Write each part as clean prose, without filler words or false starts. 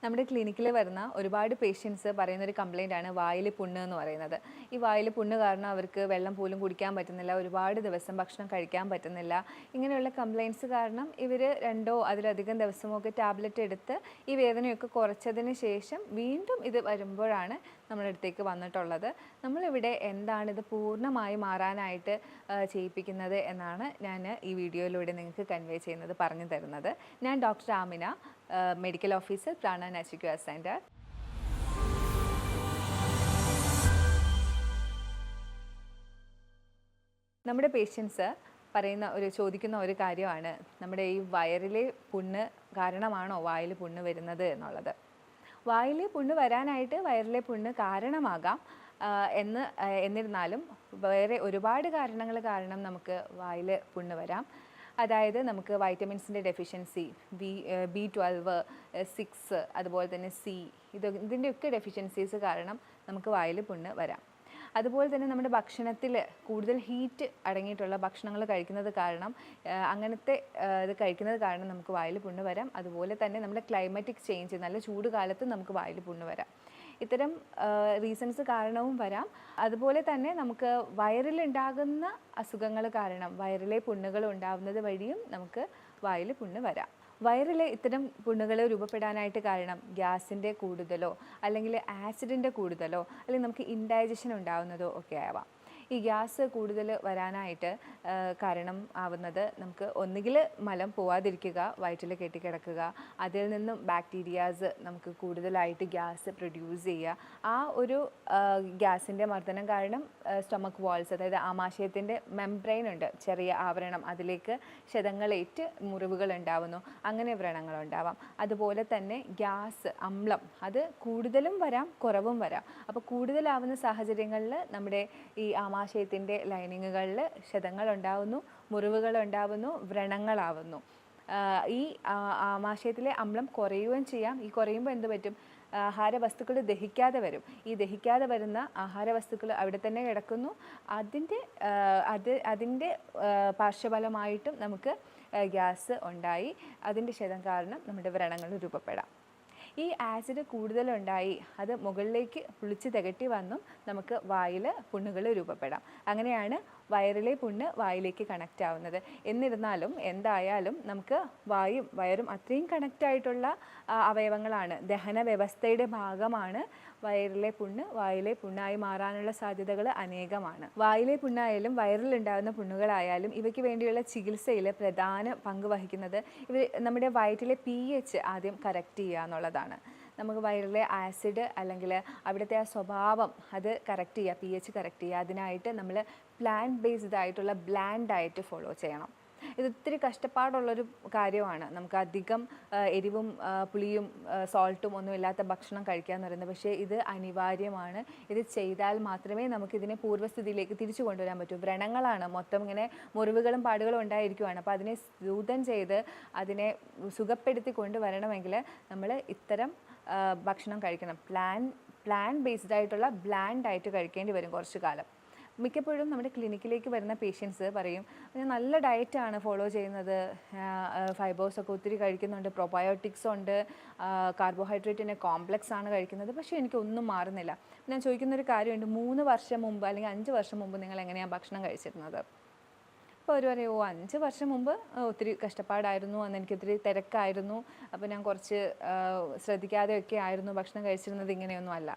നമ്മുടെ ക്ലിനിക്കിൽ വരുന്ന ഒരുപാട് പേഷ്യൻസ് പറയുന്ന ഒരു കംപ്ലൈൻ്റ് ആണ് വായിൽ പുണ്ണ് എന്ന് പറയുന്നത്. ഈ വായിൽ പുണ്ണ് കാരണം അവർക്ക് വെള്ളം പോലും കുടിക്കാൻ പറ്റുന്നില്ല, ഒരുപാട് ദിവസം ഭക്ഷണം കഴിക്കാൻ പറ്റുന്നില്ല. ഇങ്ങനെയുള്ള കംപ്ലൈൻറ്റ്സ് കാരണം ഇവർ രണ്ടോ അതിലധികം ദിവസമൊക്കെ ടാബ്ലറ്റ് എടുത്ത് ഈ വേദനയൊക്കെ കുറച്ചതിന് ശേഷം വീണ്ടും ഇത് വരുമ്പോഴാണ് നമ്മുടെ അടുത്തേക്ക് വന്നിട്ടുള്ളത്. നമ്മളിവിടെ എന്താണ് ഇത് പൂർണ്ണമായി മാറാനായിട്ട് ചെയ്യിപ്പിക്കുന്നത് എന്നാണ് ഞാൻ ഈ വീഡിയോയിലൂടെ നിങ്ങൾക്ക് കൺവേ ചെയ്യുന്നത്, പറഞ്ഞു തരുന്നത്. ഞാൻ doctor Amina, medical officer, Prana natural centre. നമ്മുടെ പേഷ്യൻസ് ചോദിക്കുന്ന ഒരു കാര്യമാണ്, നമ്മുടെ ഈ വയറിലെ പുണ്ണ് കാരണമാണോ വായിൽ പുണ്ണ് വരുന്നത് എന്നുള്ളത്. വായിൽ പുണ്ണ് വരാനായിട്ട് വയറിലെ പുണ്ണ് കാരണമാകാം, എന്നിരുന്നാലും വേറെ ഒരുപാട് കാരണങ്ങൾ കാരണം നമുക്ക് വായിൽ പുണ്ണ് വരാം. അതായത് നമുക്ക് വൈറ്റമിൻസിൻ്റെ ഡെഫിഷ്യൻസി, B12, 6, അതുപോലെ തന്നെ C, ഇതിൻ്റെയൊക്കെ ഡെഫിഷ്യൻസീസ് കാരണം നമുക്ക് വായിൽ പുണ്ണ് വരാം. അതുപോലെ തന്നെ നമ്മുടെ ഭക്ഷണത്തിൽ കൂടുതൽ ഹീറ്റ് അടങ്ങിയിട്ടുള്ള ഭക്ഷണങ്ങൾ കഴിക്കുന്നത് കാരണം, ഇത് കഴിക്കുന്നത് കാരണം നമുക്ക് വായിൽ പുണ്ണ് വരാം. അതുപോലെ തന്നെ നമ്മുടെ ക്ലൈമറ്റിക് ചേഞ്ച്, നല്ല ചൂട് കാലത്ത് നമുക്ക് വായിൽ പുണ്ണ് വരാം. ഇത്തരം റീസൺസ് കാരണവും വരാം. അതുപോലെ തന്നെ നമുക്ക് വയറിലുണ്ടാകുന്ന അസുഖങ്ങൾ കാരണം വയറിലെ പുണ്ണുകൾ ഉണ്ടാകുന്നത് വഴിയും നമുക്ക് വായിൽ പുണ്ണ് വരാം. വയറിലെ ഇത്തരം പുണ്ണുകൾ രൂപപ്പെടാനായിട്ട് കാരണം ഗ്യാസിൻ്റെ കൂടുതലോ അല്ലെങ്കിൽ ആസിഡിൻ്റെ കൂടുതലോ അല്ലെങ്കിൽ നമുക്ക് ഇൻഡൈജഷൻ ഉണ്ടാകുന്നതോ ഒക്കെ ആവാം. ഈ ഗ്യാസ് കൂടുതൽ വരാനായിട്ട് കാരണം ആവുന്നത് നമുക്ക് ഒന്നുകിൽ മലം പോവാതിരിക്കുക, വയറ്റിൽ കെട്ടിക്കിടക്കുക, അതിൽ നിന്നും ബാക്ടീരിയാസ് നമുക്ക് കൂടുതലായിട്ട് ഗ്യാസ് പ്രൊഡ്യൂസ് ചെയ്യുക. ആ ഒരു ഗ്യാസിൻ്റെ മർദ്ദനം കാരണം സ്റ്റൊമക്ക് വാൾസ്, അതായത് ആമാശയത്തിൻ്റെ മെംബ്രെയിൻ ഉണ്ട്, ചെറിയ ആവരണം, അതിലേക്ക് ക്ഷതങ്ങളേറ്റ് മുറിവുകൾ ഉണ്ടാവുന്നു, അങ്ങനെ വ്രണങ്ങളുണ്ടാവാം. അതുപോലെ തന്നെ ഗ്യാസ്, അമ്ലം, അത് കൂടുതലും വരാം, കുറവും വരാം. അപ്പോൾ കൂടുതലാവുന്ന സാഹചര്യങ്ങളിൽ നമ്മുടെ ഈ ആമാശയത്തിൻ്റെ ലൈനിങ്ങുകളിൽ ക്ഷതങ്ങൾ ഉണ്ടാവുന്നു, മുറിവുകൾ ഉണ്ടാവുന്നു, വ്രണങ്ങളാവുന്നു. ഈ ആമാശയത്തിലെ അമ്ലം കുറയുകയും ചെയ്യാം. ഈ കുറയുമ്പോൾ എന്ത് പറ്റും? ആഹാരവസ്തുക്കൾ ദഹിക്കാതെ വരും. ഈ ദഹിക്കാതെ വരുന്ന ആഹാരവസ്തുക്കൾ അവിടെ തന്നെ കിടക്കുന്നു. അതിൻ്റെ പാർശ്വഫലമായിട്ടും നമുക്ക് ഗ്യാസ് ഉണ്ടായി, അതിൻ്റെ ക്ഷതം കാരണം നമ്മുടെ വ്രണങ്ങൾ രൂപപ്പെടാം. ഈ ആസിഡ് കൂടുതലുണ്ടായി അത് മുകളിലേക്ക് പുളിച്ച് തികട്ടി വന്നും നമുക്ക് വായിൽ പുണ്ണുകൾ രൂപപ്പെടാം. അങ്ങനെയാണ് വയറിലെ പുണ്ണ് വായിലേക്ക് കണക്റ്റ് ആവുന്നത്. എന്നിരുന്നാലും എന്തായാലും നമുക്ക് വയറും അത്രയും കണക്റ്റായിട്ടുള്ള അവയവങ്ങളാണ്. ദഹന വ്യവസ്ഥയുടെ ഭാഗമാണ് വയറിലെ പുണ്ണ്. വായിലെ പുണ്ണായി മാറാനുള്ള സാധ്യതകൾ അനേകമാണ്. വായിലെ പുണ്ണായാലും വയറിലുണ്ടാകുന്ന പുണ്ണുകളായാലും ഇവയ്ക്ക് വേണ്ടിയുള്ള ചികിത്സയിൽ പ്രധാന പങ്ക് വഹിക്കുന്നത് നമ്മുടെ വയറ്റിലെ pH ആദ്യം കറക്റ്റ് ചെയ്യുക എന്നുള്ളതാണ്. നമുക്ക് വയറിലെ ആസിഡ് അല്ലെങ്കിൽ അവിടുത്തെ ആ സ്വഭാവം അത് കറക്റ്റ് ചെയ്യുക, pH കറക്റ്റ് ചെയ്യുക. അതിനായിട്ട് നമ്മൾ പ്ലാന്റ് ബേസ്ഡ് ആയിട്ടുള്ള ബ്ലാൻഡ് ഡയറ്റ് ഫോളോ ചെയ്യണം. ഇത് ഒത്തിരി കഷ്ടപ്പാടുള്ളൊരു കാര്യമാണ്. നമുക്ക് അധികം എരിവും പുളിയും സോൾട്ടും ഒന്നും ഇല്ലാത്ത ഭക്ഷണം കഴിക്കുക എന്ന് പറയുന്നത്. പക്ഷേ ഇത് അനിവാര്യമാണ്. ഇത് ചെയ്താൽ മാത്രമേ നമുക്കിതിനെ പൂർവ്വസ്ഥിതിയിലേക്ക് തിരിച്ചു കൊണ്ടുവരാൻ പറ്റൂ. വ്രണങ്ങളാണ് മൊത്തം, ഇങ്ങനെ മുറിവുകളും പാടുകളും ഉണ്ടായിരിക്കുകയാണ്. അപ്പോൾ അതിനെ ശൂതം ചെയ്ത് അതിനെ സുഖപ്പെടുത്തി കൊണ്ടുവരണമെങ്കിൽ നമ്മൾ ഇത്തരം ഭക്ഷണം കഴിക്കണം. പ്ലാൻ ബേസ്ഡ് ആയിട്ടുള്ള ബ്ലാൻഡ് ഡയറ്റ് കഴിക്കേണ്ടി വരും കുറച്ച് കാലം. മിക്കപ്പോഴും നമ്മുടെ ക്ലിനിക്കിലേക്ക് വരുന്ന പേഷ്യൻസ് പറയും, ഞാൻ നല്ല ഡയറ്റാണ് ഫോളോ ചെയ്യുന്നത്, ഫൈബേഴ്സൊക്കെ ഒത്തിരി കഴിക്കുന്നുണ്ട്, പ്രൊബയോട്ടിക്സ് ഉണ്ട്, കാർബോഹൈഡ്രേറ്റിൻ്റെ കോംപ്ലക്സ് ആണ് കഴിക്കുന്നത്, പക്ഷേ എനിക്കൊന്നും മാറുന്നില്ല. ഞാൻ ചോദിക്കുന്നൊരു കാര്യമുണ്ട്, 3 വർഷം മുമ്പ് അല്ലെങ്കിൽ 5 വർഷം മുമ്പ് നിങ്ങൾ എങ്ങനെയാണ് ഭക്ഷണം കഴിച്ചിരുന്നത്? അപ്പോൾ അവർ പറയും, 5 വർഷം മുമ്പ് ഒത്തിരി കഷ്ടപ്പാടായിരുന്നു, അന്ന് എനിക്ക് ഒത്തിരി തിരക്കായിരുന്നു, അപ്പോൾ ഞാൻ കുറച്ച് ശ്രദ്ധിക്കാതെയൊക്കെ ആയിരുന്നു ഭക്ഷണം കഴിച്ചിരുന്നത്, ഇങ്ങനെയൊന്നും അല്ല.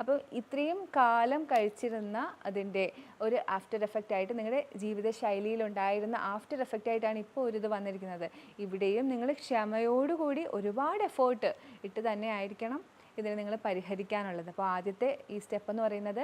അപ്പോൾ ഇത്രയും കാലം കഴിച്ചിരുന്ന അതിൻ്റെ ഒരു ആഫ്റ്റർ എഫക്റ്റ് ആയിട്ട്, നിങ്ങളുടെ ജീവിതശൈലിയിലുണ്ടായിരുന്ന ആഫ്റ്റർ എഫക്റ്റ് ആയിട്ടാണ് ഇപ്പോൾ ഒരു ഇത് വന്നിരിക്കുന്നത്. ഇവിടെയും നിങ്ങൾ ക്ഷമയോടുകൂടി ഒരുപാട് എഫേർട്ട് ഇട്ട് തന്നെ ആയിരിക്കണം ഇതിനെ നിങ്ങൾ പരിഹരിക്കാനുള്ളത്. അപ്പോൾ ആദ്യത്തെ ഈ സ്റ്റെപ്പ് എന്ന് പറയുന്നത്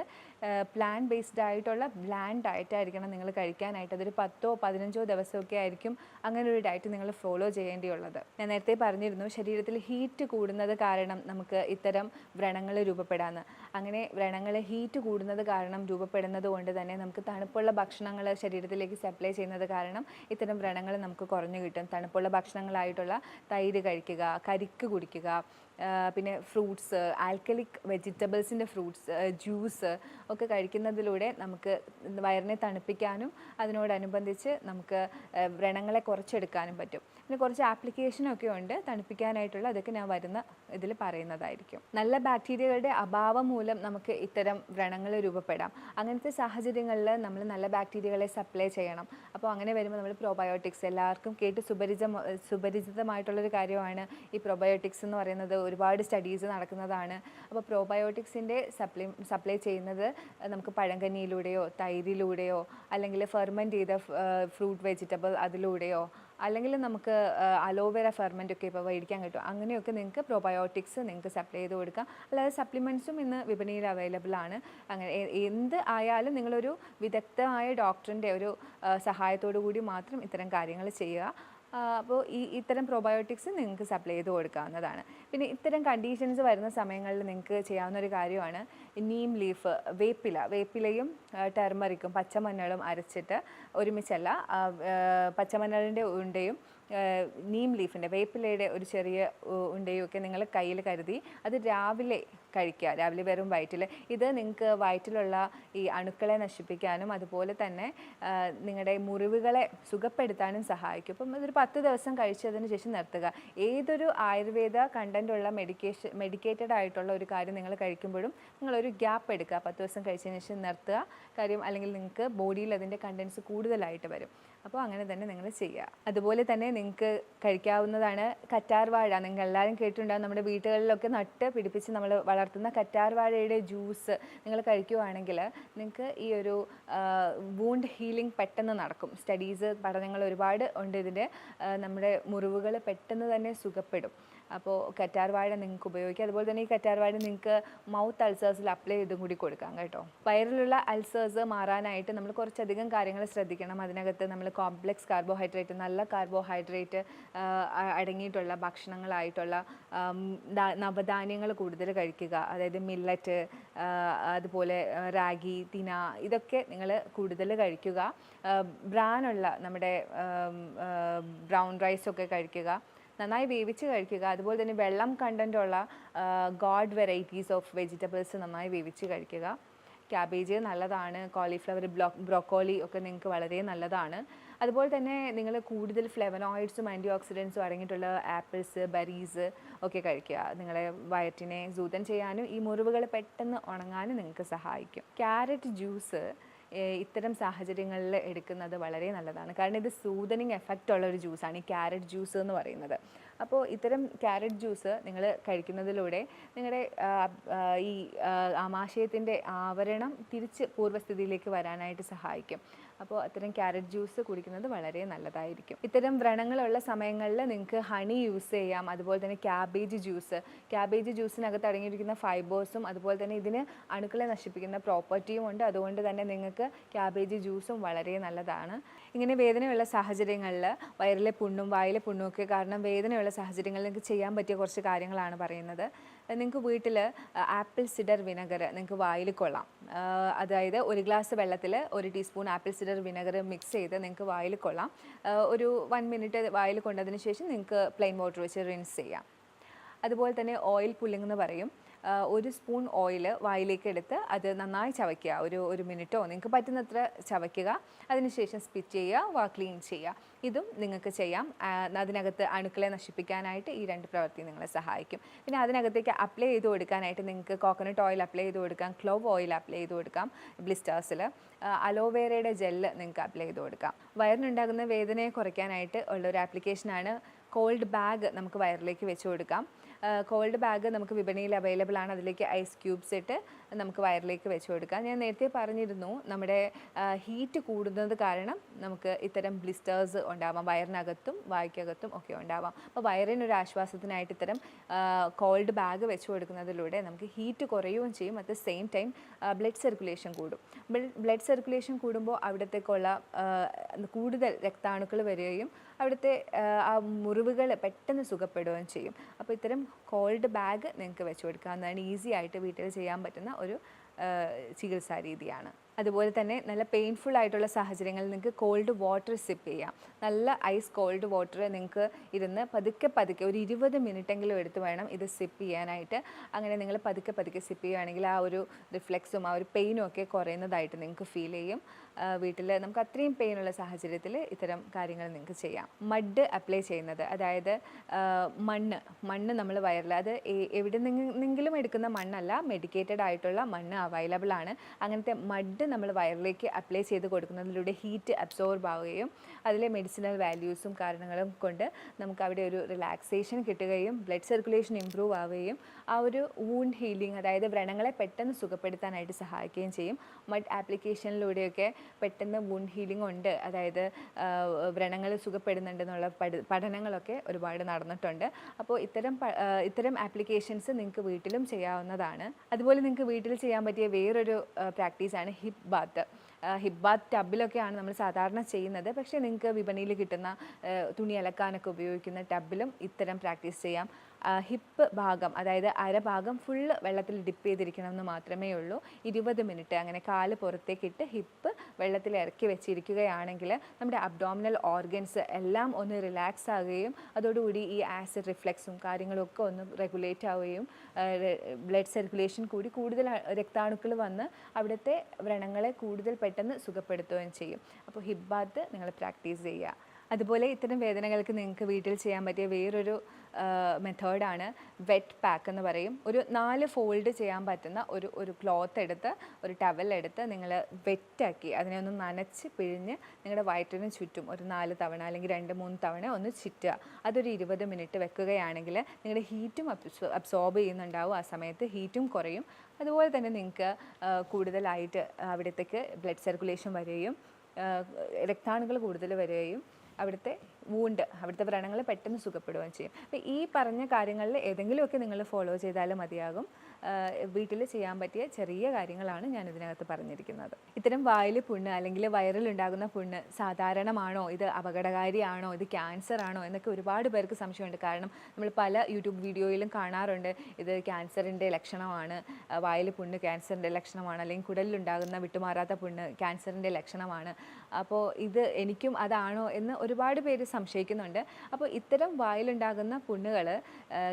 പ്ലാൻ ബേസ്ഡ് ആയിട്ടുള്ള ബ്ലാൻഡ് ഡയറ്റ് ആയിരിക്കണം നിങ്ങൾ കഴിക്കാനായിട്ട്. അതൊരു 10-15 ദിവസമൊക്കെ ആയിരിക്കും അങ്ങനെ ഒരു ഡയറ്റ് നിങ്ങൾ ഫോളോ ചെയ്യേണ്ടിയുള്ളത്. ഞാൻ നേരത്തെ പറഞ്ഞിരുന്നു, ശരീരത്തിൽ ഹീറ്റ് കൂടുന്നത് കാരണം നമുക്ക് ഇത്തരം വ്രണങ്ങൾ രൂപപ്പെടാമെന്ന്. അങ്ങനെ വ്രണങ്ങൾ ഹീറ്റ് കൂടുന്നത് കാരണം രൂപപ്പെടുന്നത് കൊണ്ട് തന്നെ നമുക്ക് തണുപ്പുള്ള ഭക്ഷണങ്ങൾ ശരീരത്തിലേക്ക് സപ്ലൈ ചെയ്യുന്നത് കാരണം ഇത്തരം വ്രണങ്ങൾ നമുക്ക് കുറഞ്ഞു കിട്ടും. തണുപ്പുള്ള ഭക്ഷണങ്ങളായിട്ടുള്ള തൈര് കഴിക്കുക, കരിക്ക് കുടിക്കുക, പിന്നെ ഫ്രൂട്ട്സ്, ആൽക്കലിക് വെജിറ്റബിൾസിൻ്റെ ഫ്രൂട്ട്സ്, ജ്യൂസ് ഒക്കെ കഴിക്കുന്നതിലൂടെ നമുക്ക് വയറിനെ തണുപ്പിക്കാനും അതിനോടനുബന്ധിച്ച് നമുക്ക് വ്രണങ്ങളെ കുറച്ചെടുക്കാനും പറ്റും. പിന്നെ കുറച്ച് ആപ്ലിക്കേഷനൊക്കെ ഉണ്ട് തണുപ്പിക്കാനായിട്ടുള്ള, അതൊക്കെ ഞാൻ വരുന്ന ഇതിൽ പറയുന്നതായിരിക്കും. നല്ല ബാക്ടീരിയകളുടെ അഭാവം മൂലം നമുക്ക് ഇത്തരം വ്രണങ്ങൾ രൂപപ്പെടാം. അങ്ങനത്തെ സാഹചര്യങ്ങളിൽ നമ്മൾ നല്ല ബാക്ടീരിയകളെ സപ്ലൈ ചെയ്യണം. അപ്പോൾ അങ്ങനെ വരുമ്പോൾ നമ്മൾ പ്രോബയോട്ടിക്സ്, എല്ലാവർക്കും കേട്ട് സുപരിചിതമായിട്ടുള്ളൊരു കാര്യമാണ് ഈ പ്രോബയോട്ടിക്സ് എന്ന് പറയുന്നത്. ഒരുപാട് സ്റ്റഡീസ് നടക്കുന്നതാണ്. അപ്പോൾ പ്രോബയോട്ടിക്സിൻ്റെ സപ്ലൈ ചെയ്യുന്നത് നമുക്ക് പഴങ്കഞ്ഞിയിലൂടെയോ തൈരിലൂടെയോ അല്ലെങ്കിൽ ഫെർമെൻറ്റ് ചെയ്ത ഫ്രൂട്ട് വെജിറ്റബിൾ അതിലൂടെയോ അല്ലെങ്കിൽ നമുക്ക് അലോവേര ഫെർമെൻ്റ് ഒക്കെ ഇപ്പോൾ മേടിക്കാൻ കിട്ടും. അങ്ങനെയൊക്കെ നിങ്ങൾക്ക് പ്രോബയോട്ടിക്സ് നിങ്ങൾക്ക് സപ്ലൈ ചെയ്ത് കൊടുക്കാം. അല്ലാതെ സപ്ലിമെൻറ്റ്സും ഇന്ന് വിപണിയിൽ അവൈലബിൾ ആണ്. അങ്ങനെ എന്ത് ആയാലും നിങ്ങളൊരു വിദഗ്ധമായ ഡോക്ടറിൻ്റെ ഒരു സഹായത്തോടു കൂടി മാത്രം ഇത്തരം കാര്യങ്ങൾ ചെയ്യുക. അപ്പോൾ ഇത്തരം പ്രോബയോട്ടിക്സ് നിങ്ങൾക്ക് സപ്ലൈ ചെയ്ത് കൊടുക്കാവുന്നതാണ്. പിന്നെ ഇത്തരം കണ്ടീഷൻസ് വരുന്ന സമയങ്ങളിൽ നിങ്ങൾക്ക് ചെയ്യാവുന്ന ഒരു കാര്യമാണ് നീം ലീഫ്, വേപ്പിലയും ടെർമറിക്കും പച്ചമഞ്ഞളും അരച്ചിട്ട് ഒരുമിച്ചല്ല, പച്ചമഞ്ഞളിൻ്റെ ഉണ്ടയും നീം ലീഫിൻ്റെ വേപ്പിലയുടെ ഒരു ചെറിയ ഉണ്ടയും ഒക്കെ നിങ്ങൾ കയ്യിൽ കരുതി അത് രാവിലെ കഴിക്കുക. രാവിലെ വെറും വയറ്റിൽ. ഇത് നിങ്ങൾക്ക് വയറ്റിലുള്ള ഈ അണുക്കളെ നശിപ്പിക്കാനും അതുപോലെ തന്നെ നിങ്ങളുടെ മുറിവുകളെ സുഖപ്പെടുത്താനും സഹായിക്കും. അപ്പം ഇതൊരു 10 ദിവസം കഴിച്ചതിന് ശേഷം നിർത്തുക. ഏതൊരു ആയുർവേദ കണ്ടൻറ്റുള്ള മെഡിക്കേറ്റഡ് ആയിട്ടുള്ള ഒരു കാര്യം നിങ്ങൾ കഴിക്കുമ്പോഴും നിങ്ങളൊരു ഗ്യാപ്പ് എടുക്കുക. 10 ദിവസം കഴിച്ചതിന് ശേഷം നിർത്തുക. കാര്യം അല്ലെങ്കിൽ നിങ്ങൾക്ക് ബോഡിയിൽ അതിൻ്റെ കണ്ടൻസ് കൂടുതലായിട്ട് വരും. അപ്പോൾ അങ്ങനെ തന്നെ നിങ്ങൾ ചെയ്യുക. അതുപോലെ തന്നെ നിങ്ങൾക്ക് കഴിക്കാവുന്നതാണ് കറ്റാർ വാഴ. നിങ്ങൾ എല്ലാവരും കേട്ടിട്ടുണ്ടാകും, നമ്മുടെ വീടുകളിലൊക്കെ നട്ട് പിടിപ്പിച്ച് നമ്മൾ വളർത്തുന്ന കറ്റാർ വാഴയുടെ ജ്യൂസ് നിങ്ങൾ കഴിക്കുവാണെങ്കിൽ നിങ്ങൾക്ക് ഈ ഒരു വൂണ്ട് ഹീലിംഗ് പെട്ടെന്ന് നടക്കും. പഠനങ്ങൾ ഒരുപാട് ഉണ്ട് ഇതിൻ്റെ. നമ്മുടെ മുറിവുകൾ പെട്ടെന്ന് തന്നെ സുഖപ്പെടും. അപ്പോൾ കറ്റാർ വാഴ നിങ്ങൾക്ക് ഉപയോഗിക്കാം. അതുപോലെ തന്നെ ഈ കറ്റാർ വാഴ നിങ്ങൾക്ക് മൗത്ത് അൾസേഴ്സിൽ അപ്ലൈ ചെയ്തും കൂടി കൊടുക്കാം കേട്ടോ. വയറിലുള്ള അൾസേഴ്സ് മാറാനായിട്ട് നമ്മൾ കുറച്ചധികം കാര്യങ്ങൾ ശ്രദ്ധിക്കണം. അതിനകത്ത് നമ്മൾ കോംപ്ലക്സ് കാർബോഹൈഡ്രേറ്റ്, നല്ല കാർബോഹൈഡ്രേറ്റ് അടങ്ങിയിട്ടുള്ള ഭക്ഷണങ്ങളായിട്ടുള്ള നവധാന്യങ്ങൾ കൂടുതൽ കഴിക്കുക. അതായത് മില്ലറ്റ്, അതുപോലെ റാഗി, തിന, ഇതൊക്കെ നിങ്ങൾ കൂടുതൽ കഴിക്കുക. ബ്രാനുള്ള നമ്മുടെ ബ്രൗൺ റൈസൊക്കെ കഴിക്കുക. നന്നായി വേവിച്ച് കഴിക്കുക. അതുപോലെ തന്നെ വെള്ളം കണ്ടൻറ്റുള്ള ഗോഡ് വെറൈറ്റീസ് ഓഫ് വെജിറ്റബിൾസ് നന്നായി വേവിച്ച് കഴിക്കുക. ക്യാബേജ് നല്ലതാണ്. കോളിഫ്ലവർ, ബ്രോക്കോളി ഒക്കെ നിങ്ങൾക്ക് വളരെ നല്ലതാണ്. അതുപോലെ തന്നെ നിങ്ങൾ കൂടുതൽ ഫ്ലെവനോയിഡ്സും ആൻറ്റി ഓക്സിഡൻസും അടങ്ങിയിട്ടുള്ള ആപ്പിൾസ്, ബെറീസ് ഒക്കെ കഴിക്കുക. നിങ്ങളെ വയറ്റിനെ സൂതൻ ചെയ്യാനും ഈ മുറിവുകൾ പെട്ടെന്ന് ഉണങ്ങാനും നിങ്ങൾക്ക് സഹായിക്കും. ക്യാരറ്റ് ജ്യൂസ് ഇത്തരം സാഹചര്യങ്ങളിൽ എടുക്കുന്നത് വളരെ നല്ലതാണ്. കാരണം ഇത് സൂതനിങ് എഫക്റ്റ് ഉള്ള ഒരു ജ്യൂസാണ് ഈ ക്യാരറ്റ് ജ്യൂസ് എന്ന് പറയുന്നത്. അപ്പോൾ ഇത്തരം ക്യാരറ്റ് ജ്യൂസ് നിങ്ങൾ കഴിക്കുന്നതിലൂടെ നിങ്ങളുടെ ഈ ആമാശയത്തിൻ്റെ ആവരണം തിരിച്ച് പൂർവ്വസ്ഥിതിയിലേക്ക് വരാനായിട്ട് സഹായിക്കും. അപ്പോൾ അത്തരം ക്യാരറ്റ് ജ്യൂസ് കുടിക്കുന്നത് വളരെ നല്ലതായിരിക്കും. ഇത്തരം വ്രണങ്ങളുള്ള സമയങ്ങളിൽ നിങ്ങൾക്ക് ഹണി യൂസ് ചെയ്യാം. അതുപോലെ തന്നെ ക്യാബേജ് ജ്യൂസിനകത്ത് അടങ്ങിയിരിക്കുന്ന ഫൈബേഴ്സും അതുപോലെ തന്നെ ഇതിന് അണുക്കളെ നശിപ്പിക്കുന്ന പ്രോപ്പർട്ടിയും ഉണ്ട്. അതുകൊണ്ട് തന്നെ നിങ്ങൾക്ക് ക്യാബേജ് ജ്യൂസും വളരെ നല്ലതാണ്. ഇങ്ങനെ വേദനയുള്ള സാഹചര്യങ്ങളിൽ വയറിലെ പുണ്ണും വായിലെ പുണ്ണും ഒക്കെ കാരണം വേദനയുള്ള സാഹചര്യങ്ങളിൽ നിങ്ങൾക്ക് ചെയ്യാൻ പറ്റിയ കുറച്ച് കാര്യങ്ങളാണ് പറയുന്നത്. നിങ്ങൾക്ക് വീട്ടിൽ ആപ്പിൾ സിഡർ വിനെഗർ നിങ്ങൾക്ക് വായിൽ കൊള്ളാം. അതായത് 1 ഗ്ലാസ് വെള്ളത്തിൽ 1 teaspoon apple cider vinegar mix ചെയ്ത് നിങ്ങൾക്ക് വായിൽ കൊള്ളാം. ഒരു 1 മിനിറ്റ് വായിൽ കൊണ്ടതിന് ശേഷം നിങ്ങൾക്ക് പ്ലെയിൻ വാട്ടർ വെച്ച് റിൻസ് ചെയ്യാം. അതുപോലെ തന്നെ ഓയിൽ പുല്ലിംഗ് എന്ന് പറയും. 1 സ്പൂൺ ഓയിൽ വായിലേക്ക് എടുത്ത് അത് നന്നായി ചവയ്ക്കുക. ഒരു മിനിറ്റോ നിങ്ങൾക്ക് പറ്റുന്നത്ര ചവയ്ക്കുക. അതിനുശേഷം സ്പിറ്റ് ചെയ്യുക, ക്ലീൻ ചെയ്യുക. ഇതും നിങ്ങൾക്ക് ചെയ്യാം. അതിനകത്ത് അണുക്കളെ നശിപ്പിക്കാനായിട്ട് ഈ 2 പ്രവൃത്തി നിങ്ങളെ സഹായിക്കും. പിന്നെ അതിനകത്തേക്ക് അപ്ലൈ ചെയ്ത് കൊടുക്കാനായിട്ട് നിങ്ങൾക്ക് കോക്കനട്ട് ഓയിൽ അപ്ലൈ ചെയ്ത് കൊടുക്കാം, ക്ലോവ് ഓയിൽ അപ്ലൈ ചെയ്ത് കൊടുക്കാം. ബ്ലിസ്റ്റേഴ്സിൽ അലോവേരയുടെ ജെല്ല് നിങ്ങൾക്ക് അപ്ലൈ ചെയ്ത് കൊടുക്കാം. വയറിനുണ്ടാകുന്ന വേദനയെ കുറയ്ക്കാനായിട്ട് ഉള്ളൊരു ആപ്ലിക്കേഷനാണ് കോൾഡ് ബാഗ്. നമുക്ക് വയറിലേക്ക് വെച്ച് കൊടുക്കാം. കോൾഡ് ബാഗ് നമുക്ക് വിപണിയിൽ അവൈലബിൾ ആണ്. അതിലേക്ക് ഐസ് ക്യൂബ്സ് ഇട്ട് നമുക്ക് വയറിലേക്ക് വെച്ച് കൊടുക്കാം. ഞാൻ നേരത്തെ പറഞ്ഞിരുന്നു, നമ്മുടെ ഹീറ്റ് കൂടുന്നത് കാരണം നമുക്ക് ഇത്തരം ബ്ലിസ്റ്റേഴ്സ് ഉണ്ടാവാം. വയറിനകത്തും വായ്ക്കകത്തും ഒക്കെ ഉണ്ടാവാം. അപ്പോൾ വയറിനൊരു ആശ്വാസത്തിനായിട്ട് ഇത്തരം കോൾഡ് ബാഗ് വെച്ച് കൊടുക്കുന്നതിലൂടെ നമുക്ക് ഹീറ്റ് കുറയുകയും ചെയ്യും. At the same time blood circulation കൂടും. ബ്ലഡ് സർക്കുലേഷൻ കൂടുമ്പോൾ അവിടത്തേക്കുള്ള കൂടുതൽ രക്താണുക്കൾ വരികയും അവിടുത്തെ ആ മുറിവുകൾ പെട്ടെന്ന് സുഖപ്പെടുകയും ചെയ്യും. അപ്പോൾ ഇത്തരം കോൾഡ് ബാഗ് നിങ്ങൾക്ക് വെച്ച് കൊടുക്കാവുന്നതാണ്. ഈസി ആയിട്ട് വീട്ടിൽ ചെയ്യാൻ പറ്റുന്ന ഒരു ചികിത്സാ രീതിയാണ്. അതുപോലെ തന്നെ നല്ല പെയിൻഫുൾ ആയിട്ടുള്ള സാഹചര്യങ്ങളിൽ നിങ്ങൾക്ക് കോൾഡ് വാട്ടർ സിപ്പ് ചെയ്യാം. നല്ല ഐസ് കോൾഡ് വാട്ടർ നിങ്ങൾക്ക് ഇരുന്ന് പതുക്കെ പതുക്കെ ഒരു 20 മിനിറ്റെങ്കിലും എടുത്ത് വേണം ഇത് സിപ്പ് ചെയ്യാനായിട്ട്. അങ്ങനെ നിങ്ങൾ പതുക്കെ പതുക്കെ സിപ്പ് ചെയ്യുകയാണെങ്കിൽ ആ ഒരു റിഫ്ലെക്സും ആ ഒരു പെയിനും ഒക്കെ കുറയുന്നതായിട്ട് നിങ്ങൾക്ക് ഫീൽ ചെയ്യും. വീട്ടിൽ നമുക്ക് അത്രയും പെയിനുള്ള സാഹചര്യത്തിൽ ഇത്തരം കാര്യങ്ങൾ നിങ്ങൾക്ക് ചെയ്യാം. മഡ് അപ്ലൈ ചെയ്യുന്നത്, അതായത് മണ്ണ് നമ്മൾ വയറിൽ, അത് എവിടെ നിന്നെങ്കിലും എടുക്കുന്ന മണ്ണല്ല, മെഡിക്കേറ്റഡ് ആയിട്ടുള്ള മണ്ണ് അവൈലബിൾ ആണ്. അങ്ങനത്തെ മഡ് നമ്മൾ വയറിലേക്ക് അപ്ലൈ ചെയ്ത് കൊടുക്കുന്നതിലൂടെ ഹീറ്റ് അബ്സോർബ് ആവുകയും അതിലെ മെഡിസിനൽ വാല്യൂസും കാരണങ്ങളും കൊണ്ട് നമുക്ക് അവിടെ ഒരു റിലാക്സേഷൻ കിട്ടുകയും ബ്ലഡ് സർക്കുലേഷൻ ഇമ്പ്രൂവ് ആവുകയും ആ ഒരു വൂണ്ട് ഹീലിംഗ്, അതായത് വ്രണങ്ങളെ പെട്ടെന്ന് സുഖപ്പെടുത്താനായിട്ട് സഹായിക്കുകയും ചെയ്യും. മഡ് ആപ്ലിക്കേഷനിലൂടെയൊക്കെ പെട്ടെന്ന് വൂണ്ട് ഹീലിംഗ് ഉണ്ട്, അതായത് വ്രണങ്ങൾ സുഖപ്പെടുന്നുണ്ടെന്നുള്ള പഠനങ്ങളൊക്കെ ഒരുപാട് നടന്നിട്ടുണ്ട്. അപ്പോൾ ഇത്തരം ആപ്ലിക്കേഷൻസ് നിങ്ങൾക്ക് വീട്ടിലും ചെയ്യാവുന്നതാണ്. അതുപോലെ നിങ്ങൾക്ക് വീട്ടിൽ ചെയ്യാൻ പറ്റിയ വേറൊരു പ്രാക്ടീസാണ് ഹിപ്പ് ബാത്ത്. ഹിപ്പ് ബാത്ത് ടബിലൊക്കെയാണ് നമ്മൾ സാധാരണ ചെയ്യുന്നത്. പക്ഷേ നിങ്ങൾക്ക് വിപണിയിൽ കിട്ടുന്ന തുണി അലക്കാനൊക്കെ ഉപയോഗിക്കുന്ന ടബിലും ഇത്തരം പ്രാക്ടീസ് ചെയ്യാം. ഹിപ്പ് ഭാഗം, അതായത് അരഭാഗം ഫുള്ള് വെള്ളത്തിൽ ഡിപ്പ് ചെയ്തിരിക്കണമെന്ന് മാത്രമേ ഉള്ളൂ. 20 മിനിറ്റ് അങ്ങനെ കാല് പുറത്തേക്കിട്ട് ഹിപ്പ് വെള്ളത്തിൽ ഇറക്കി വെച്ചിരിക്കുകയാണെങ്കിൽ നമ്മുടെ അബ്ഡോമിനൽ ഓർഗൻസ് എല്ലാം ഒന്ന് റിലാക്സ് ആവുകയും അതോടുകൂടി ഈ ആസിഡ് റിഫ്ലെക്സും കാര്യങ്ങളും ഒക്കെ ഒന്ന് റെഗുലേറ്റ് ആവുകയും ബ്ലഡ് സർക്കുലേഷൻ കൂടി കൂടുതൽ രക്താണുക്കൾ വന്ന് അവിടുത്തെ വ്രണങ്ങളെ കൂടുതൽ പെട്ടെന്ന് സുഖപ്പെടുത്തുകയും ചെയ്യും. അപ്പോൾ ഹിപ്പ് ബാത്ത് നിങ്ങൾ പ്രാക്ടീസ് ചെയ്യുക. അതുപോലെ ഇത്തരം വേദനകൾക്ക് നിങ്ങൾക്ക് വീട്ടിൽ ചെയ്യാൻ പറ്റിയ വേറൊരു മെത്തേഡാണ് വെറ്റ് പാക്ക് എന്ന് പറയും. ഒരു 4 ഫോൾഡ് ചെയ്യാൻ പറ്റുന്ന ഒരു ക്ലോത്ത് എടുത്ത്, ഒരു ടവൽ എടുത്ത് നിങ്ങൾ വെറ്റാക്കി അതിനെ ഒന്ന് നനച്ച് പിഴിഞ്ഞ് നിങ്ങളുടെ വയറ്റിന് ചുറ്റും ഒരു 4 തവണ അല്ലെങ്കിൽ 2-3 തവണ ഒന്ന് ചുറ്റുക. അതൊരു 20 മിനിറ്റ് വെക്കുകയാണെങ്കിൽ നിങ്ങളുടെ ഹീറ്റും അബ്സോർബ് ചെയ്യുന്നുണ്ടാവും. ആ സമയത്ത് ഹീറ്റും കുറയും. അതുപോലെ തന്നെ നിങ്ങൾക്ക് കൂടുതലായിട്ട് അവിടത്തേക്ക് ബ്ലഡ് സർക്കുലേഷൻ വരികയും രക്താണുക്കൾ കൂടുതൽ വരികയും അവിടുത്തെ അവിടുത്തെ വ്രണങ്ങൾ പെട്ടെന്ന് സുഖപ്പെടുകയും ചെയ്യും. അപ്പോൾ ഈ പറഞ്ഞ കാര്യങ്ങളിൽ ഏതെങ്കിലുമൊക്കെ നിങ്ങൾ ഫോളോ ചെയ്താലും മതിയാകും. വീട്ടിൽ ചെയ്യാൻ പറ്റിയ ചെറിയ കാര്യങ്ങളാണ് ഞാൻ ഇതിനകത്ത് പറഞ്ഞിരിക്കുന്നത്. ഇത്തരം വായിൽ പുണ്ണ് അല്ലെങ്കിൽ വയറിലുണ്ടാകുന്ന പുണ്ണ് സാധാരണമാണോ, ഇത് അപകടകാരിയാണോ, ഇത് ക്യാൻസർ ആണോ എന്നൊക്കെ ഒരുപാട് പേർക്ക് സംശയമുണ്ട്. കാരണം നമ്മൾ പല യൂട്യൂബ് വീഡിയോയിലും കാണാറുണ്ട് ഇത് ക്യാൻസറിൻ്റെ ലക്ഷണമാണ്, വായിൽ പുണ്ണ് ക്യാൻസറിൻ്റെ ലക്ഷണമാണ്, അല്ലെങ്കിൽ കുടലിലുണ്ടാകുന്ന വിട്ടുമാറാത്ത പുണ്ണ് ക്യാൻസറിൻ്റെ ലക്ഷണമാണ്. അപ്പോൾ ഇത് എനിക്കും അതാണോ എന്ന് ഒരുപാട് പേര് സംശയിക്കുന്നുണ്ട്. അപ്പോൾ ഇത്തരം വായിലുണ്ടാകുന്ന പുണ്ണുകൾ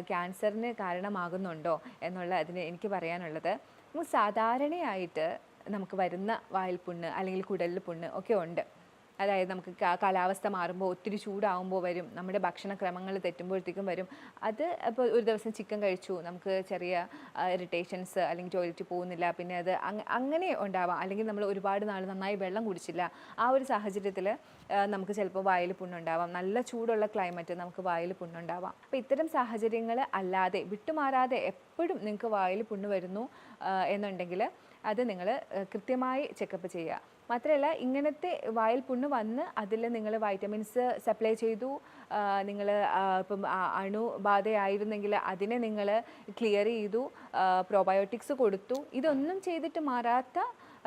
ക്യാൻസറിന് കാരണമാകുന്നുണ്ടോ എന്നുള്ള അതിന് എനിക്ക് പറയാനുള്ളത്, സാധാരണയായിട്ട് നമുക്ക് വരുന്ന വായിൽ പുണ്ണ് അല്ലെങ്കിൽ കുടലിൽ പുണ്ണ് ഒക്കെ ഉണ്ട്. അതായത് നമുക്ക് കാലാവസ്ഥ മാറുമ്പോൾ ഒത്തിരി ചൂടാവുമ്പോൾ വരും, നമ്മുടെ ഭക്ഷണക്രമങ്ങൾ തെറ്റുമ്പോഴത്തേക്കും വരും. അത് ഇപ്പോൾ ഒരു ദിവസം ചിക്കൻ കഴിച്ചു, നമുക്ക് ചെറിയ ഇറിറ്റേഷൻസ് അല്ലെങ്കിൽ ടോയ്ലറ്റിൽ പോകുന്നില്ല, പിന്നെ അത് അങ്ങനെ ഉണ്ടാവാം. അല്ലെങ്കിൽ നമ്മൾ ഒരുപാട് നാൾ നന്നായി വെള്ളം കുടിച്ചില്ല, ആ ഒരു സാഹചര്യത്തിൽ നമുക്ക് ചിലപ്പോൾ വായിൽ പുണ്ണുണ്ടാവാം. നല്ല ചൂടുള്ള ക്ലൈമറ്റ് നമുക്ക് വായിൽ പുണ്ണുണ്ടാവാം. അപ്പോൾ ഇത്തരം സാഹചര്യങ്ങൾ അല്ലാതെ വിട്ടുമാറാതെ എപ്പോഴും നിങ്ങൾക്ക് വായിൽ പുണ്ണ് വരുന്നു എന്നുണ്ടെങ്കിൽ അത് നിങ്ങൾ കൃത്യമായി ചെക്കപ്പ് ചെയ്യുക. മാത്രമല്ല ഇങ്ങനത്തെ വായിൽ പുണ്ണ് വന്ന് അതിൽ നിങ്ങൾ വൈറ്റമിൻസ് സപ്ലൈ ചെയ്തു, നിങ്ങൾ ഇപ്പം അണുബാധയായിരുന്നെങ്കിൽ അതിനെ നിങ്ങൾ ക്ലിയർ ചെയ്തു, പ്രോബയോട്ടിക്സ് കൊടുത്തു, ഇതൊന്നും ചെയ്തിട്ട്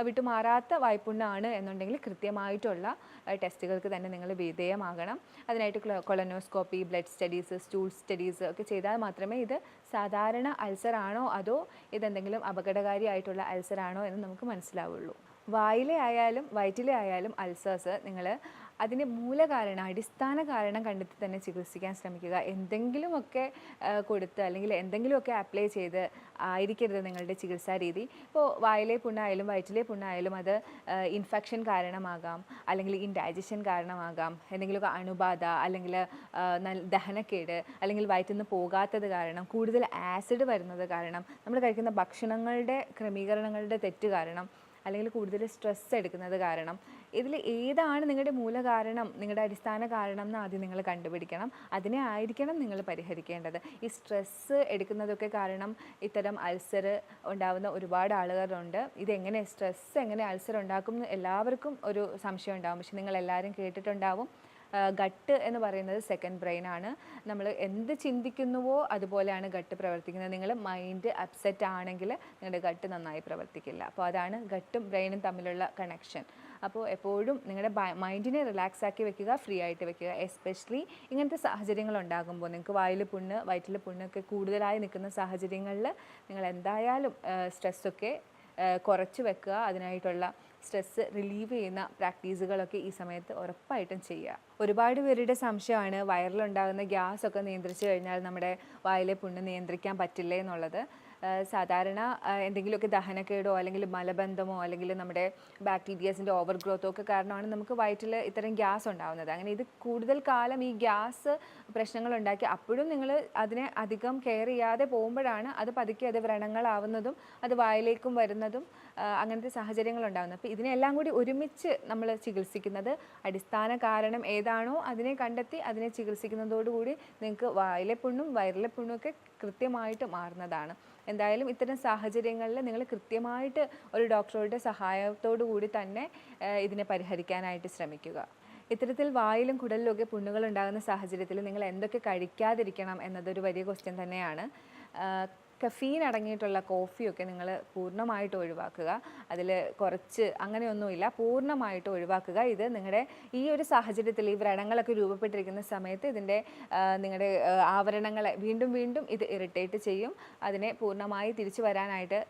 വിട്ടുമാറാത്ത വായ്പുണ്ണാണ് എന്നുണ്ടെങ്കിൽ കൃത്യമായിട്ടുള്ള ടെസ്റ്റുകൾക്ക് തന്നെ നിങ്ങൾ വിധേയമാകണം. അതിനായിട്ട് colonoscopy, blood studies, stool studies ഒക്കെ ചെയ്താൽ മാത്രമേ ഇത് സാധാരണ അൾസർ ആണോ അതോ ഇതെന്തെങ്കിലും അപകടകാരിയായിട്ടുള്ള അൾസർ ആണോ എന്ന് നമുക്ക് മനസ്സിലാവുള്ളൂ. വായിലെ ആയാലും വയറ്റിലെ ആയാലും അൾസേഴ്സ് നിങ്ങൾ അതിൻ്റെ അടിസ്ഥാന കാരണം കണ്ടെത്തി തന്നെ ചികിത്സിക്കാൻ ശ്രമിക്കുക. എന്തെങ്കിലുമൊക്കെ കൊടുത്ത് അല്ലെങ്കിൽ എന്തെങ്കിലുമൊക്കെ അപ്ലൈ ചെയ്ത് ആയിരിക്കരുത് നിങ്ങളുടെ ചികിത്സാ രീതി. ഇപ്പോൾ വായിലെ പുണ്ണായാലും വയറ്റിലെ പുണ്ണായാലും അത് ഇൻഫെക്ഷൻ കാരണമാകാം, അല്ലെങ്കിൽ ഇൻഡൈജഷൻ കാരണമാകാം, എന്തെങ്കിലുമൊക്കെ അണുബാധ, അല്ലെങ്കിൽ ദഹനക്കേട്, അല്ലെങ്കിൽ വയറ്റിൽ നിന്ന് പോകാത്തത് കാരണം, കൂടുതൽ ആസിഡ് വരുന്നത് കാരണം, നമ്മൾ കഴിക്കുന്ന ഭക്ഷണങ്ങളുടെ ക്രമീകരണങ്ങളുടെ തെറ്റ് കാരണം, അല്ലെങ്കിൽ കൂടുതൽ സ്ട്രെസ് എടുക്കുന്നത് കാരണം, ഇതിൽ ഏതാണ് നിങ്ങളുടെ മൂലകാരണം, നിങ്ങളുടെ അടിസ്ഥാന കാരണം എന്ന് ആദ്യം നിങ്ങൾ കണ്ടുപിടിക്കണം. അതിനെ ആയിരിക്കണം നിങ്ങൾ പരിഹരിക്കേണ്ടത്. ഈ സ്ട്രെസ്സ് എടുക്കുന്നതൊക്കെ കാരണം ഇത്തരം അൾസർ ഉണ്ടാകുന്ന ഒരുപാട് ആളുകളുണ്ട്. ഇതെങ്ങനെ സ്ട്രെസ്സ് എങ്ങനെ അൾസർ ഉണ്ടാക്കും എന്ന് എല്ലാവർക്കും ഒരു സംശയം ഉണ്ടാകും. പക്ഷെ നിങ്ങൾ എല്ലാവരും കേട്ടിട്ടുണ്ടാവും, ഗട്ട് എന്ന് പറയുന്നത് സെക്കൻഡ് ബ്രെയിൻ ആണ്. നമ്മൾ എന്ത് ചിന്തിക്കുന്നുവോ അതുപോലെയാണ് ഗട്ട് പ്രവർത്തിക്കുന്നത്. നിങ്ങൾ മൈൻഡ് അപ്സെറ്റ് ആണെങ്കിൽ നിങ്ങളുടെ ഗട്ട് നന്നായി പ്രവർത്തിക്കില്ല. അപ്പോൾ അതാണ് ഗട്ടും ബ്രെയിനും തമ്മിലുള്ള കണക്ഷൻ. അപ്പോൾ എപ്പോഴും നിങ്ങളുടെ മൈൻഡിനെ റിലാക്സ് ആക്കി വെക്കുക, ഫ്രീ ആയിട്ട് വെക്കുക. എസ്പെഷ്യലി ഇങ്ങനത്തെ സാഹചര്യങ്ങൾ ഉണ്ടാകുമ്പോൾ, നിങ്ങൾക്ക് വായിൽ പുണ്ണ് വയറ്റിൽ പുണ്ണൊക്കെ കൂടുതലായി നിൽക്കുന്ന സാഹചര്യങ്ങളിൽ നിങ്ങൾ എന്തായാലും സ്ട്രെസ്സൊക്കെ കുറച്ച് വെക്കുക. അതിനായിട്ടുള്ള സ്ട്രെസ്സ് റിലീവ് ചെയ്യുന്ന പ്രാക്ടീസുകളൊക്കെ ഈ സമയത്ത് ഉറപ്പായിട്ടും ചെയ്യുക. ഒരുപാട് പേരുടെ സംശയമാണ് വയറിലുണ്ടാകുന്ന ഗ്യാസൊക്കെ നിയന്ത്രിച്ചു കഴിഞ്ഞാൽ നമ്മുടെ വായിലെ പുണ്ണ് നിയന്ത്രിക്കാൻ പറ്റില്ലേ എന്നുള്ളത്. സാധാരണ എന്തെങ്കിലുമൊക്കെ ദഹനക്കേടോ അല്ലെങ്കിൽ മലബന്ധമോ അല്ലെങ്കിൽ നമ്മുടെ ബാക്ടീരിയാസിൻ്റെ ഓവർ ഗ്രോത്തോ ഒക്കെ കാരണമാണ് നമുക്ക് വയറ്റിൽ ഇത്തരം ഗ്യാസ് ഉണ്ടാകുന്നത്. അങ്ങനെ ഇത് കൂടുതൽ കാലം ഈ ഗ്യാസ് പ്രശ്നങ്ങളുണ്ടാക്കി അപ്പോഴും നിങ്ങൾ അതിനെ അധികം കെയർ ചെയ്യാതെ പോകുമ്പോഴാണ് അത് പതുക്കെ അത് വ്രണങ്ങളാവുന്നതും അത് വായിലേക്കും വരുന്നതും അങ്ങനത്തെ സാഹചര്യങ്ങൾ ഉണ്ടാകുന്നത്. അപ്പോൾ ഇതിനെല്ലാം കൂടി ഒരുമിച്ച് നമ്മൾ ചികിത്സിക്കുന്നത്, അടിസ്ഥാന കാരണം ഏതാണോ അതിനെ കണ്ടെത്തി അതിനെ ചികിത്സിക്കുന്നതോടുകൂടി നിങ്ങൾക്ക് വായിലെ പുണ്ണും വയറിലെ പുണ്ണും ഒക്കെ കൃത്യമായിട്ട് മാറുന്നതാണ്. എന്തായാലും ഇത്തരം സാഹചര്യങ്ങളിൽ നിങ്ങൾ കൃത്യമായിട്ട് ഒരു ഡോക്ടറുടെ സഹായത്തോടു കൂടി തന്നെ ഇതിനെ പരിഹരിക്കാനായിട്ട് ശ്രമിക്കുക. ഇത്തരത്തിൽ വായിലും കുടലിലും ഒക്കെ പുണ്ണുകൾ ഉണ്ടാകുന്ന സാഹചര്യത്തിൽ നിങ്ങൾ എന്തൊക്കെ കഴിക്കാതിരിക്കണം എന്നതൊരു വലിയ ക്വസ്റ്റ്യൻ തന്നെയാണ്. കഫീൻ അടങ്ങിയിട്ടുള്ള കോഫിയൊക്കെ നിങ്ങൾ പൂർണ്ണമായിട്ട് ഒഴിവാക്കുക. അതിൽ കുറച്ച് അങ്ങനെയൊന്നുമില്ല, പൂർണ്ണമായിട്ട് ഒഴിവാക്കുക. ഇത് നിങ്ങളുടെ ഈ ഒരു സാഹചര്യത്തിൽ ഈ വ്രണങ്ങളൊക്കെ രൂപപ്പെട്ടിരിക്കുന്ന സമയത്ത് ഇതിൻ്റെ നിങ്ങളുടെ ആവരണങ്ങളെ വീണ്ടും വീണ്ടും ഇത് ഇറിറ്റേറ്റ് ചെയ്യും. അതിനെ പൂർണ്ണമായി തിരിച്ചു വരാനായിട്ട്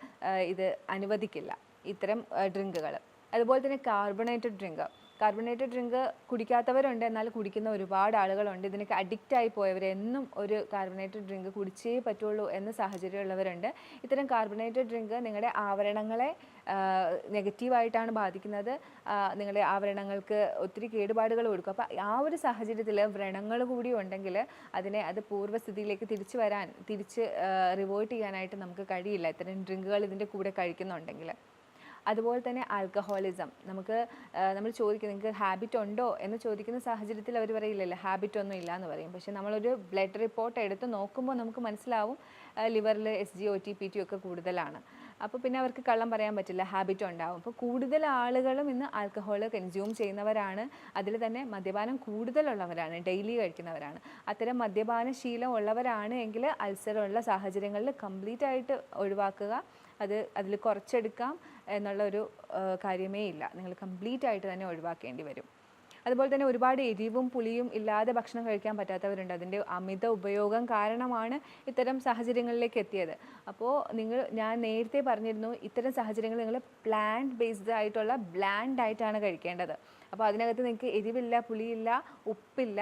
ഇത് അനുവദിക്കില്ല ഇത്തരം ഡ്രിങ്കുകൾ. അതുപോലെ തന്നെ കാർബണേറ്റഡ് ഡ്രിങ്ക് കുടിക്കാത്തവരുണ്ട്, എന്നാൽ കുടിക്കുന്ന ഒരുപാട് ആളുകളുണ്ട്. ഇതിനൊക്കെ അഡിക്റ്റായി പോയവർ എന്നും ഒരു കാർബണേറ്റഡ് ഡ്രിങ്ക് കുടിച്ചേ പറ്റുള്ളൂ എന്ന സാഹചര്യമുള്ളവരുണ്ട്. ഇത്തരം കാർബണേറ്റഡ് ഡ്രിങ്ക് നിങ്ങളുടെ ആവരണങ്ങളെ നെഗറ്റീവായിട്ടാണ് ബാധിക്കുന്നത്. നിങ്ങളുടെ ആവരണങ്ങൾക്ക് ഒത്തിരി കേടുപാടുകൾ കൊടുക്കും. അപ്പോൾ ആ ഒരു സാഹചര്യത്തിൽ വ്രണങ്ങൾ കൂടി ഉണ്ടെങ്കിൽ അത് പൂർവ്വസ്ഥിതിയിലേക്ക് തിരിച്ച് റിവേർട്ട് ചെയ്യാനായിട്ട് നമുക്ക് കഴിയില്ല ഇത്തരം ഡ്രിങ്കുകൾ ഇതിൻ്റെ കൂടെ കഴിക്കുന്നുണ്ടെങ്കിൽ. അതുപോലെ തന്നെ ആൽക്കഹോളിസം, നമ്മൾ ചോദിക്കും നിങ്ങൾക്ക് ഹാബിറ്റ് ഉണ്ടോ എന്ന് ചോദിക്കുന്ന സാഹചര്യത്തിൽ അവർ പറയില്ലല്ലോ ഹാബിറ്റ് ഒന്നും ഇല്ല എന്ന് പറയും. പക്ഷേ നമ്മളൊരു ബ്ലഡ് റിപ്പോർട്ട് എടുത്ത് നോക്കുമ്പോൾ നമുക്ക് മനസ്സിലാവും ലിവറിൽ SgOT PT ഒക്കെ കൂടുതലാണ്. അപ്പോൾ പിന്നെ അവർക്ക് കള്ളം പറയാൻ പറ്റില്ല, ഹാബിറ്റ് ഉണ്ടാവും. അപ്പോൾ കൂടുതൽ ആളുകളും ഇന്ന് ആൽക്കഹോൾ കൺസ്യൂം ചെയ്യുന്നവരാണ്. അതിൽ തന്നെ മദ്യപാനം കൂടുതലുള്ളവരാണ്, ഡെയിലി കഴിക്കുന്നവരാണ്. അത്തരം മദ്യപാന ശീലം ഉള്ളവരാണ് എങ്കിൽ അൾസറുള്ള സാഹചര്യങ്ങളിൽ കംപ്ലീറ്റ് ആയിട്ട് ഒഴിവാക്കുക. അതിൽ കുറച്ചെടുക്കാം എന്നുള്ള ഒരു കാര്യമേ ഇല്ല. നിങ്ങൾ കംപ്ലീറ്റ് ആയിട്ട് തന്നെ ഒഴിവാക്കേണ്ടി വരും. അതുപോലെ തന്നെ ഒരുപാട് എരിവും പുളിയും ഇല്ലാതെ ഭക്ഷണം കഴിക്കാൻ പറ്റാത്തവരുണ്ട്. അതിൻ്റെ അമിത ഉപയോഗം കാരണമാണ് ഇത്തരം സാഹചര്യങ്ങളിലേക്ക് എത്തിയത്. അപ്പോൾ ഞാൻ നേരത്തെ പറഞ്ഞിരുന്നു, ഇത്തരം സാഹചര്യങ്ങൾ നിങ്ങൾ പ്ലാന്റ് ബേസ്ഡ് ആയിട്ടുള്ള ബ്ലാൻഡ് ഡയറ്റാണ് കഴിക്കേണ്ടത്. അപ്പോൾ അതിനകത്ത് നിങ്ങൾക്ക് എരിവില്ല, പുളിയില്ല, ഉപ്പില്ല,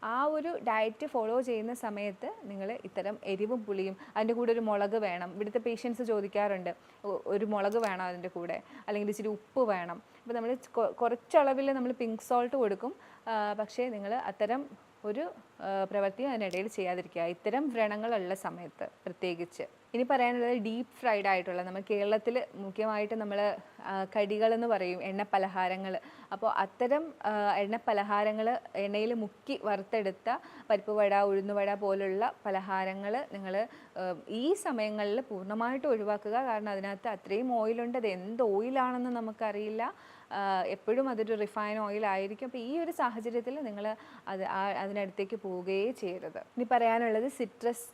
ആ ഒരു ഡയറ്റ് ഫോളോ ചെയ്യുന്ന സമയത്ത് നിങ്ങൾ ഇത്തരം എരിവും പുളിയും അതിൻ്റെ കൂടെ ഒരു മുളക് വേണം. ഇവിടുത്തെ പേഷ്യൻസ് ചോദിക്കാറുണ്ട് ഒരു മുളക് വേണം അതിൻ്റെ കൂടെ, അല്ലെങ്കിൽ ഇച്ചിരി ഉപ്പ് വേണം. അപ്പോൾ നമ്മൾ കുറച്ചളവിൽ നമ്മൾ പിങ്ക് സോൾട്ട് കൊടുക്കും. പക്ഷേ നിങ്ങൾ അത്തരം ഒരു പ്രവൃത്തി അതിനിടയിൽ ചെയ്യാതിരിക്കുക ഇത്തരം വ്രണങ്ങളുള്ള സമയത്ത് പ്രത്യേകിച്ച്. ഇനി പറയാനുള്ളത് ഡീപ്പ് ഫ്രൈഡ് ആയിട്ടുള്ള, നമ്മൾ കേരളത്തിൽ മുഖ്യമായിട്ട് നമ്മൾ കടികളെന്ന് പറയും എണ്ണപ്പലഹാരങ്ങൾ. അപ്പോൾ അത്തരം എണ്ണപ്പലഹാരങ്ങൾ എണ്ണയിൽ മുക്കി വറുത്തെടുത്ത പരിപ്പ് വട, ഉഴുന്നുവട പോലുള്ള പലഹാരങ്ങൾ നിങ്ങൾ ഈ സമയങ്ങളിൽ പൂർണ്ണമായിട്ട് ഒഴിവാക്കുക. കാരണം അതിനകത്ത് അത്രയും ഓയിലുണ്ട്. അത് എന്ത് ഓയിലാണെന്ന് നമുക്കറിയില്ല. എപ്പോഴും അതൊരു റിഫൈൻ ഓയിലായിരിക്കും. അപ്പോൾ ഈ ഒരു സാഹചര്യത്തിൽ നിങ്ങൾ അതിനടുത്തേക്ക് പോവുകയേ ചെയ്യരുത്. ഇനി പറയാനുള്ളത് സിട്രസ്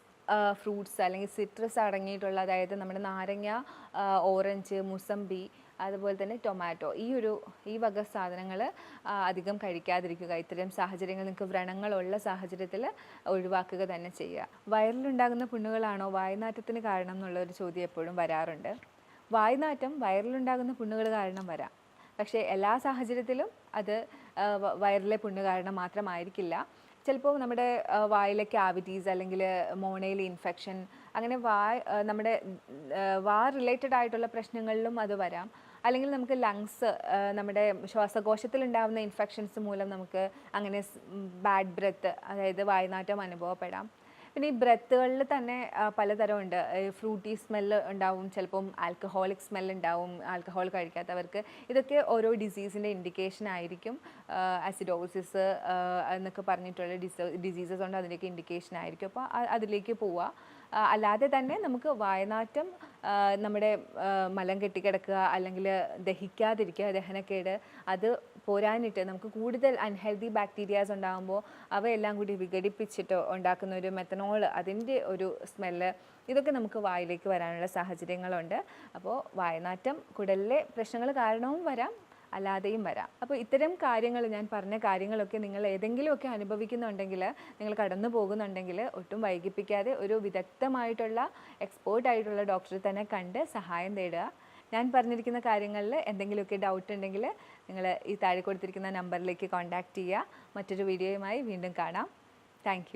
ഫ്രൂട്ട്സ് അല്ലെങ്കിൽ സിട്രസ് അടങ്ങിയിട്ടുള്ള, അതായത് നമ്മുടെ നാരങ്ങ, ഓറഞ്ച്, മുസമ്പി, അതുപോലെ തന്നെ ടൊമാറ്റോ, ഈ വക സാധനങ്ങൾ അധികം കഴിക്കാതിരിക്കുക. ഇത്തരം സാഹചര്യങ്ങൾ നിങ്ങൾക്ക് വ്രണങ്ങളുള്ള സാഹചര്യത്തിൽ ഒഴിവാക്കുക തന്നെ ചെയ്യുക. വയറിലുണ്ടാകുന്ന പുണ്ണുകളാണോ വായ്നാറ്റത്തിന് കാരണം എന്നുള്ളൊരു ചോദ്യം എപ്പോഴും വരാറുണ്ട്. വായ്നാറ്റം വയറിലുണ്ടാകുന്ന പുണ്ണുകൾ കാരണം വരാം. പക്ഷേ എല്ലാ സാഹചര്യത്തിലും അത് വയറിലെ പുണ്ണ് കാരണം മാത്രമായിരിക്കില്ല. ചിലപ്പോൾ നമ്മുടെ വായിലെ ക്യാവിറ്റീസ് അല്ലെങ്കിൽ മോണയിലെ ഇൻഫെക്ഷൻ, അങ്ങനെ നമ്മുടെ റിലേറ്റഡ് ആയിട്ടുള്ള പ്രശ്നങ്ങളിലും അത് വരാം. അല്ലെങ്കിൽ നമുക്ക് ലങ്സ്, നമ്മുടെ ശ്വാസകോശത്തിൽ ഉണ്ടാകുന്ന ഇൻഫെക്ഷൻസ് മൂലം നമുക്ക് അങ്ങനെ ബാഡ് ബ്രെത്ത്, അതായത് വായ്നാറ്റം അനുഭവപ്പെടാം. പിന്നെ ഈ ബ്രെത്തുകളിൽ തന്നെ പലതരമുണ്ട്. ഫ്രൂട്ടി സ്മെല്ല് ഉണ്ടാവും, ചിലപ്പം ആൽക്കഹോളിക് സ്മെല്ല് ഉണ്ടാവും ആൽക്കഹോൾ കഴിക്കാത്തവർക്ക്. ഇതൊക്കെ ഓരോ ഡിസീസിൻ്റെ ഇൻഡിക്കേഷൻ ആയിരിക്കും. അസിഡോസിസ് എന്നൊക്കെ പറഞ്ഞിട്ടുള്ള ഡിസീസസ് ഉണ്ട്, അതിൻ്റെയൊക്കെ ഇൻഡിക്കേഷൻ ആയിരിക്കും. അപ്പോൾ അതിലേക്ക് പോവുക. അല്ലാതെ തന്നെ നമുക്ക് വായനാറ്റം, നമ്മുടെ മലം കെട്ടിക്കിടക്കുക, അല്ലെങ്കിൽ ദഹിക്കാതിരിക്കുക, ദഹനക്കേട്, അത് പോരാനിട്ട് നമുക്ക് കൂടുതൽ അൺഹെൽത്തി ബാക്ടീരിയാസ് ഉണ്ടാകുമ്പോൾ അവയെല്ലാം കൂടി വിഘടിപ്പിച്ചിട്ട് ഉണ്ടാക്കുന്ന ഒരു മെത്തനോൾ, അതിൻ്റെ ഒരു സ്മെല്ല്, ഇതൊക്കെ നമുക്ക് വായിലേക്ക് വരാനുള്ള സാഹചര്യങ്ങളുണ്ട്. അപ്പോൾ വായനാറ്റം കുടലിലെ പ്രശ്നങ്ങൾ കാരണവും വരാം, അല്ലാതെയും വരാം. അപ്പോൾ ഇത്തരം കാര്യങ്ങൾ, ഞാൻ പറഞ്ഞ കാര്യങ്ങളൊക്കെ നിങ്ങൾ ഏതെങ്കിലുമൊക്കെ അനുഭവിക്കുന്നുണ്ടെങ്കിൽ, നിങ്ങൾ കടന്നു പോകുന്നുണ്ടെങ്കിൽ ഒട്ടും വൈകിപ്പിക്കാതെ ഒരു വിദഗ്ധമായിട്ടുള്ള എക്സ്പേർട്ടായിട്ടുള്ള ഡോക്ടറെ തന്നെ കണ്ട് സഹായം തേടുക. ഞാൻ പറഞ്ഞിരിക്കുന്ന കാര്യങ്ങളിൽ എന്തെങ്കിലുമൊക്കെ ഡൗട്ട് ഉണ്ടെങ്കിൽ നിങ്ങൾ ഈ താഴെ കൊടുത്തിരിക്കുന്ന നമ്പറിലേക്ക് കോൺടാക്റ്റ് ചെയ്യുക. മറ്റൊരു വീഡിയോയുമായി വീണ്ടും കാണാം. താങ്ക്